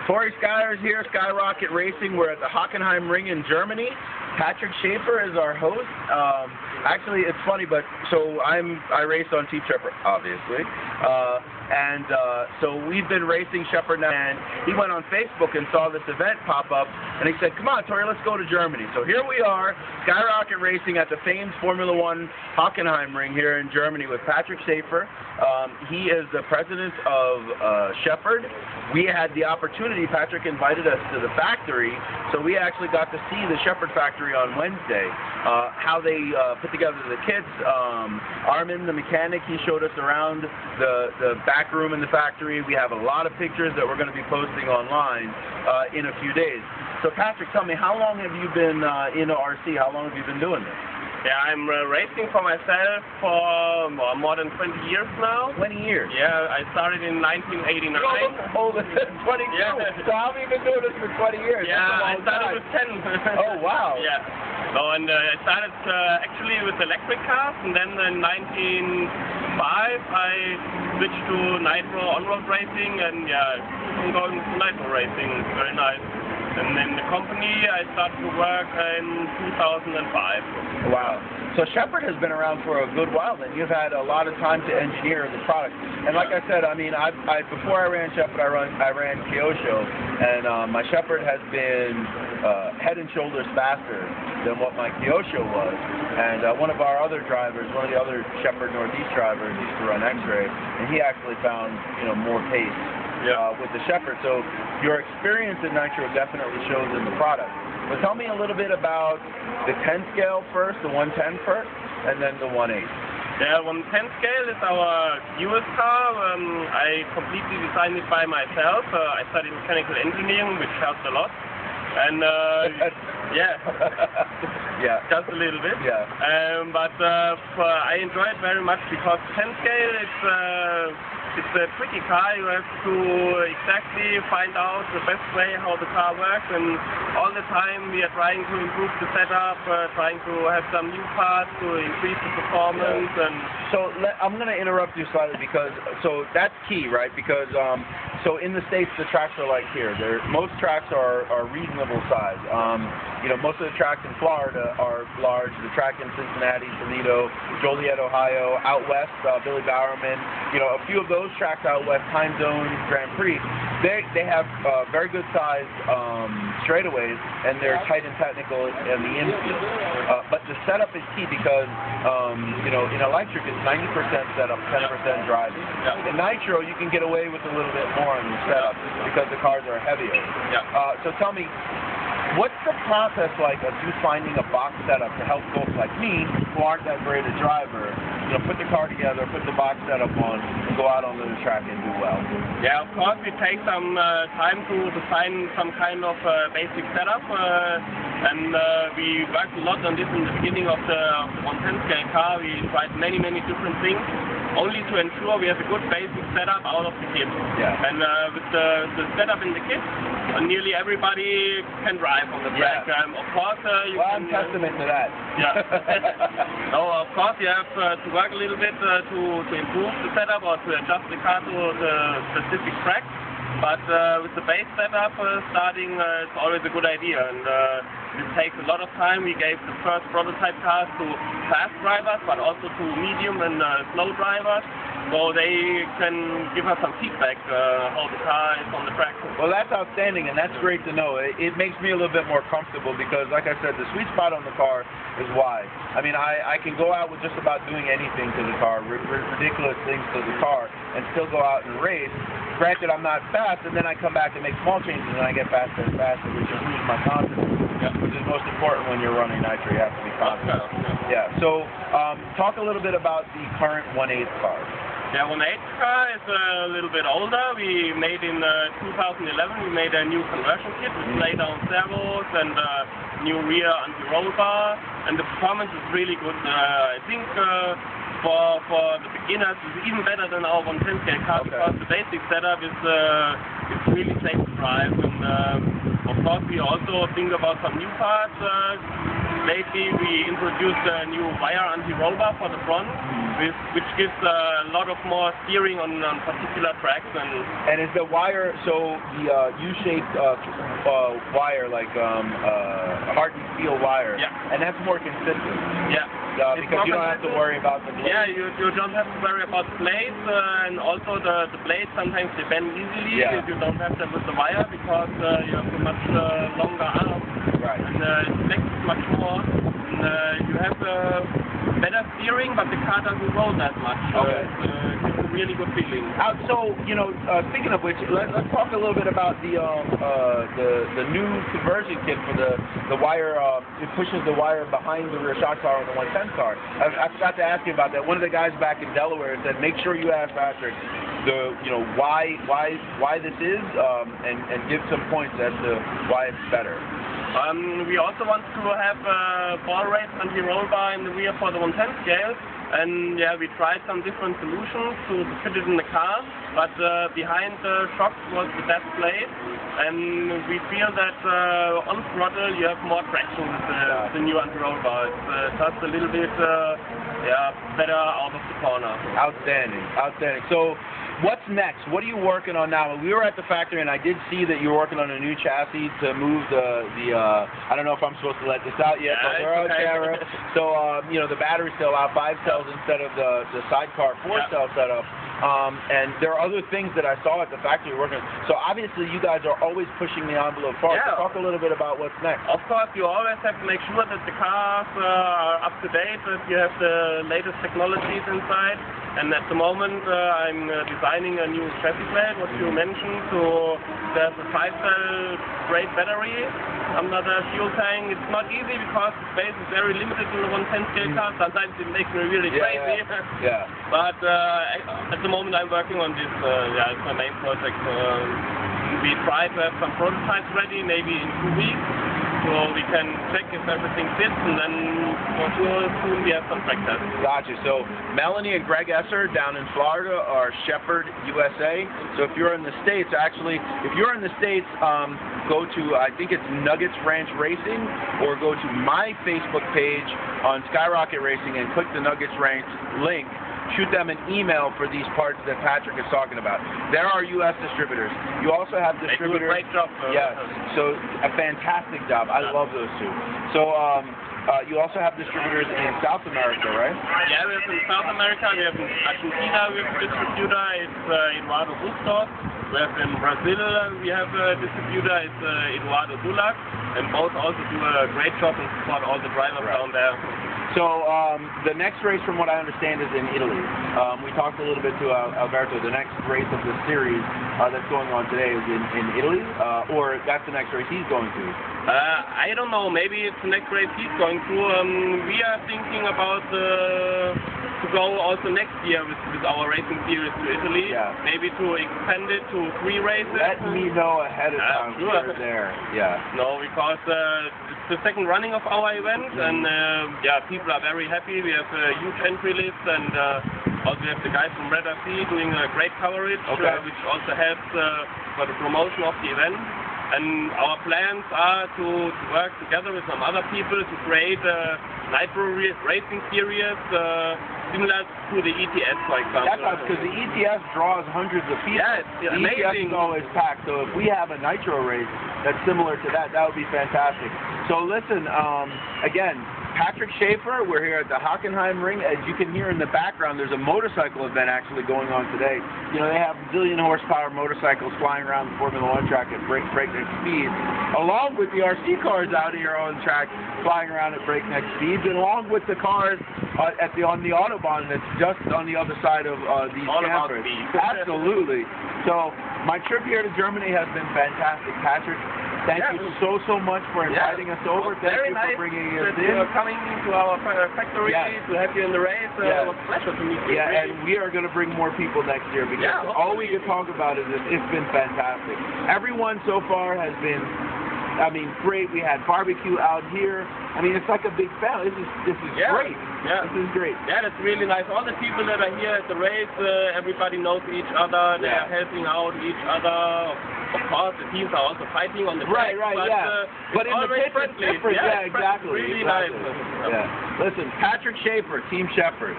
Tori Skyers here, Skyrocket Racing. We're at the Hockenheim Ring in Germany. Patric Schafer is our host. Actually, it's funny, but so I race on Team Shepherd, obviously, so we've been racing Shepherd now, and he went on Facebook and saw this event pop up, and he said, "Come on, Tori, let's go to Germany." So here we are, Skyrocket Racing at the famed Formula One Hockenheim Ring here in Germany with Patric Schafer. He is the president of Shepherd. We had the opportunity, Patrick invited us to the factory, so we actually got to see the Shepherd factory on Wednesday, how they put together the kits. Armin, the mechanic, he showed us around the back room in the factory. We have a lot of pictures that we're going to be posting online in a few days. So Patrick, tell me, how long have you been in RC? How long have you been doing this? Yeah, I'm racing for myself for more than 20 years now. 20 years? Yeah, I started in 1989. Older than 22? Yeah. So how have you been doing this for 20 years? Yeah, I started with 10. Oh, wow. Yeah. So, and I started actually with electric cars, and then in 1995 I switched to nitro on-road racing, and yeah, I'm going to nitro racing. It's very nice. And in the company, I started to work in 2005. Wow. So Shepherd has been around for a good while then. You've had a lot of time to engineer the product. And like I said, I mean, before I ran Shepherd, I ran Kyosho, and my Shepherd has been head and shoulders faster than what my Kyosho was. And one of our other drivers, one of the other Shepherd Northeast drivers, used to run X-Ray, and he actually found, more pace. With the Shepherd. So your experience in nitro definitely shows in the product. But tell me a little bit about the 10 scale first, the 110 first, and then the 1.8. The 110 scale is our newest car. I completely designed it by myself. I studied mechanical engineering, which helped a lot. And yeah, yeah, just a little bit. Yeah. But I enjoy it very much because 10 scale it's a tricky car. You have to exactly find out the best way how the car works, and all the time we are trying to improve the setup, trying to have some new parts to increase the performance. Yeah. And so I'm going to interrupt you slightly because that's key, right? Because so in the States the tracks are like here. Most tracks are reasonable size. Most of the tracks in Florida are large. The track in Cincinnati, Toledo, Joliet, Ohio, out west, Billy Bowerman, a few of those tracks out west, Time Zone, Grand Prix, they have very good sized straightaways, and they're tight and technical in the infield. But the setup is key because, in electric it's 90% setup, 10% driving. Yeah. In nitro you can get away with a little bit more on your setup because the cars are heavier. Yeah. So tell me, what's the process like of you finding a box setup to help folks like me who aren't that great a driver, put the car together, put the box setup on, and go out onto the track and do well? Yeah, of course we take some time to design some kind of basic setup, and we worked a lot on this in the beginning of the 110 scale car. We tried many different things, only to ensure we have a good basic setup out of the kit. Yeah. And with the setup in the kit, nearly everybody can drive on the track. Yeah. Of course, I'm testament to that. Yeah. No, of course you have to work a little bit to improve the setup or to adjust the car to the specific track. But with the base setup starting, it's always a good idea, and it takes a lot of time. We gave the first prototype cars to fast drivers, but also to medium and slow drivers, so they can give us some feedback how the car is on the track. Well, that's outstanding, and that's great to know. It makes me a little bit more comfortable because, like I said, the sweet spot on the car is wide. I mean, I can go out with just about doing anything to the car, ridiculous things to the car, and still go out and race. Granted, I'm not fast, and then I come back and make small changes, and I get faster and faster, which improves my confidence, which is most important when you're running nitro. You have to be confident. Yeah. So, talk a little bit about the current 1.8 car. Yeah, 1.8 car is a little bit older. We made in 2011. We made a new conversion kit with lay-down servos and new rear anti-roll bar, and the performance is really good. I think. For the beginners, it's even better than our 110 scale car because the basic setup is really safe to drive. And of course, we also think about some new parts. lately we introduced a new wire anti-roll bar for the front, which gives a lot of more steering on particular tracks. And is the wire, so the U-shaped wire, like hardened steel wire, yeah, and that's more consistent. Yeah. Because you don't have to worry about the blades. Yeah, you don't have to worry about the blades, and also the blades sometimes they bend easily if you don't have them with the wire, because you have a much longer arm, right, and it flexes much more, and you have better steering, but the car doesn't roll that much. Okay. It's a really good feeling. So, you know, speaking of which, let's talk a little bit about the new conversion kit for the wire. It pushes the wire behind the rear shock tower on the 110 car. I forgot to ask you about that. One of the guys back in Delaware said, make sure you ask Patric why this is, and give some points as to why it's better. We also want to have a ball race anti-roll bar in the rear for the 110 scale, and yeah, we tried some different solutions to fit it in the car, but behind the shocks was the best plate, and we feel that on throttle you have more traction with the new anti-roll bar. It's just a little bit better out of the corner. Outstanding, outstanding. So, what's next? What are you working on now? We were at the factory, and I did see that you were working on a new chassis to move the I don't know if I'm supposed to let this out yet, but we're on camera. So, you know, the battery's still out, 5 cells instead of the sidecar 4-cell setup. And there are other things that I saw at the factory working on. So, obviously, you guys are always pushing the envelope forward. So talk a little bit about what's next. Of course, you always have to make sure that the cars are up to date, that you have the latest technologies inside. And at the moment, I'm designing a new chassis plate, what you mentioned. So there's a 5-cell great battery under the fuel tank. It's not easy because the space is very limited in the 110 scale car. Sometimes it makes me really crazy. Yeah. But at the moment, I'm working on this. It's my main project. We try to have some prototypes ready, maybe in 2 weeks. So we can check if everything fits, and then for sure soon we have some track tests. Gotcha. So Melanie and Greg Esser down in Florida are Schafer, USA. So if you're in the States, go to, I think it's Nuggets Ranch Racing, or go to my Facebook page on Skyrocket Racing and click the Nuggets Ranch link. Shoot them an email for these parts that Patric is talking about. There are U.S. distributors. You also have distributors. They do a great job. Yes. So a fantastic job. I love those two. So you also have distributors in South America, right? Yeah, we have in South America. We have in Argentina. We have a distributor. It's Eduardo Bustos. We have in Brazil. We have a distributor. It's Eduardo Dulac. And both also do a great job and support all the drivers down there. So the next race, from what I understand, is in Italy. We talked a little bit to Alberto. The next race of the series that's going on today is in Italy, or that's the next race he's going to? I don't know. Maybe it's the next race he's going to. We are thinking about to go also next year with our racing series to Italy. Yeah. Maybe to expand it to 3 races. Let me know ahead of time. Sure. There. Yeah. No, because it's the second running of our event, and people are very happy. We have a huge entry list, and also we have the guys from Red RC doing a great coverage, which also helps for the promotion of the event. And our plans are to work together with some other people to create a nitro racing series similar to the ETS, for example. That's right, because the ETS draws hundreds of people. Yeah, it's ETS amazing. is always packed, so if we have a nitro race that's similar to that, that would be fantastic. So listen, again, Patric Schafer, we're here at the Hockenheim Ring. As you can hear in the background, there's a motorcycle event actually going on today. You know, they have zillion horsepower motorcycles flying around the Formula 1 track at breakneck speeds, along with the RC cars out here on the track flying around at breakneck speeds, and along with the cars on the Autobahn that's just on the other side of these campers. Absolutely. So my trip here to Germany has been fantastic. Patric, thank you so much for inviting us over. Thank you for bringing us in. Coming to our factory to have you in the race. It was a pleasure to meet you. Yeah, and we are going to bring more people next year, because all we can talk about is it's been fantastic. Everyone so far has been I mean, great. We had barbecue out here. I mean, it's like a big family. This is great. Yeah. This is great. Yeah, that's really nice. All the people that are here at the race, everybody knows each other. They are helping out each other. Of course, the teams are also fighting on the track. Right, but, but in the pit it's different. Yeah, exactly. Really exactly. nice. Yeah. Listen, Patric Schafer, Team Schafer.